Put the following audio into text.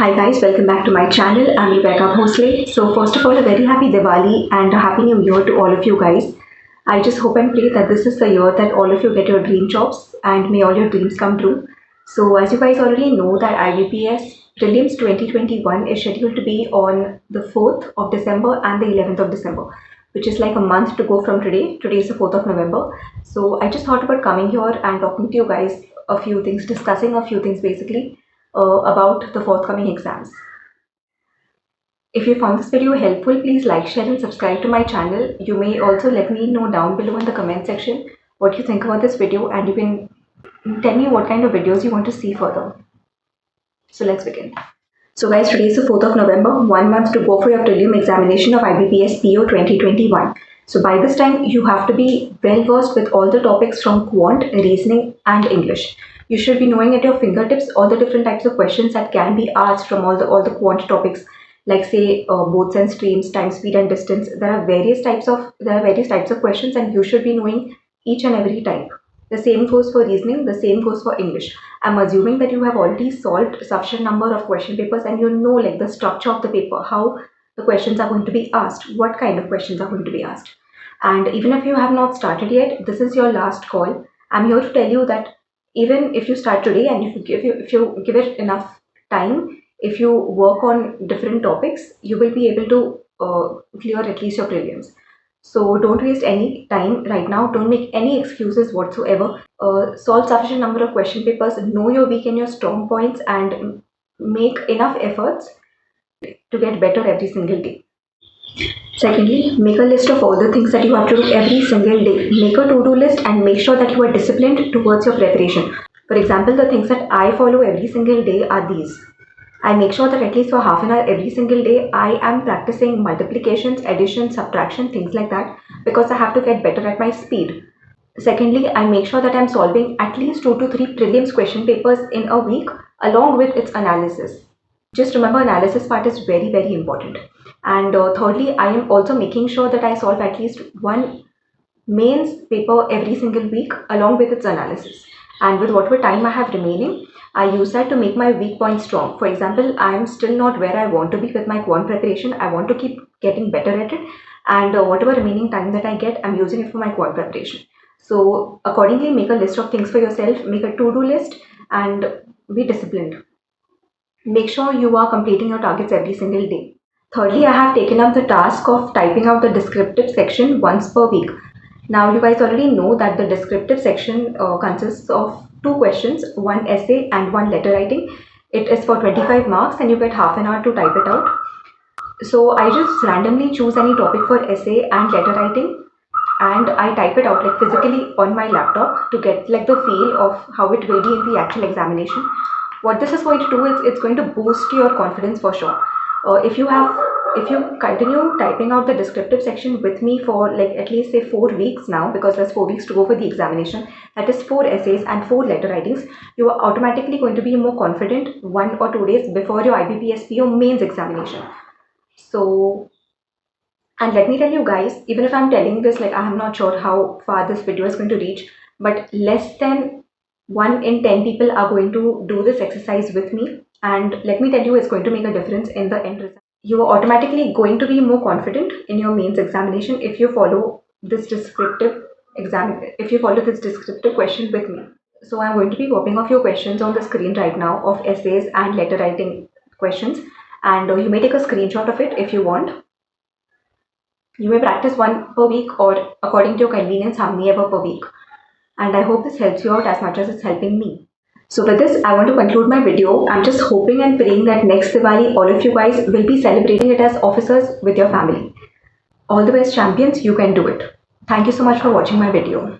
Hi guys, welcome back to my channel. I'm Rebecca Bhosle. So first of all, a very happy Diwali and a happy new year to all of you guys. I just hope and pray that this is the year that all of you get your dream jobs and may all your dreams come true. So as you guys already know that IBPS Prelims 2021 is scheduled to be on the 4th of December and the 11th of December, which is like a month to go from today. Today is the 4th of November. So I just thought about coming here and talking to you guys a few things, discussing a few things basically about the forthcoming exams. If you found this video helpful, please like, share and subscribe to my channel. You may also let me know down below in the comment section what you think about this video, and you can tell me what kind of videos you want to see further. So let's begin. So guys, today is the 4th of November, 1 month to go for your prelim examination of IBPS PO 2021. So by this time, you have to be well versed with all the topics from quant, reasoning and English. You should be knowing at your fingertips all the different types of questions that can be asked from all the quant topics, like say boats and streams, time, speed and distance. There are various types of questions, and you should be knowing each and every type. The same goes for reasoning, the same goes for English. I'm assuming that you have already solved sufficient number of question papers and you know like the structure of the paper, how the questions are going to be asked, what kind of questions are going to be asked. And even if you have not started yet, this is your last call. I'm here to tell you that even if you start today and if you give it enough time, if you work on different topics, you will be able to clear at least your prelims. So don't waste any time right now. Don't make any excuses whatsoever. Solve sufficient number of question papers, know your weak and your strong points, and make enough efforts to get better every single day. Secondly, make a list of all the things that you have to do every single day. Make a to-do list and make sure that you are disciplined towards your preparation. For example, the things that I follow every single day are these. I make sure that at least for half an hour every single day, I am practicing multiplications, addition, subtraction, things like that, because I have to get better at my speed. Secondly, I make sure that I'm solving at least 2 to 3 prelims question papers in a week along with its analysis. Just remember, analysis part is very, very important. And thirdly, I am also making sure that I solve at least one mains paper every single week along with its analysis. And with whatever time I have remaining, I use that to make my weak points strong. For example, I am still not where I want to be with my quant preparation. I want to keep getting better at it. And whatever remaining time that I get, I'm using it for my quant preparation. So accordingly, make a list of things for yourself, make a to-do list and be disciplined. Make sure you are completing your targets every single day. Thirdly, I have taken up the task of typing out the descriptive section once per week. Now, you guys already know that the descriptive section consists of 2 questions, 1 essay and 1 letter writing. It is for 25 marks and you get half an hour to type it out. So I just randomly choose any topic for essay and letter writing and I type it out like physically on my laptop to get like the feel of how it will be in the actual examination. What this is going to do is it's going to boost your confidence for sure. If you continue typing out the descriptive section with me for like at least say 4 weeks now, because there's 4 weeks to go for the examination, that is 4 essays and 4 letter writings, you are automatically going to be more confident 1 or 2 days before your IBPS PO mains examination. So, and let me tell you guys, even if I'm telling this, like I'm not sure how far this video is going to reach, but less than 1 in 10 people are going to do this exercise with me, and let me tell you, it's going to make a difference in the end result. You are automatically going to be more confident in your mains examination if you follow this descriptive question with me. So I'm going to be popping off your questions on the screen right now of essays and letter writing questions, and you may take a screenshot of it if you want. You may practice 1 per week or according to your convenience, how many ever per week. And I hope this helps you out as much as it's helping me. So with this, I want to conclude my video. I'm just hoping and praying that next Diwali, all of you guys will be celebrating it as officers with your family. All the best, champions, you can do it. Thank you so much for watching my video.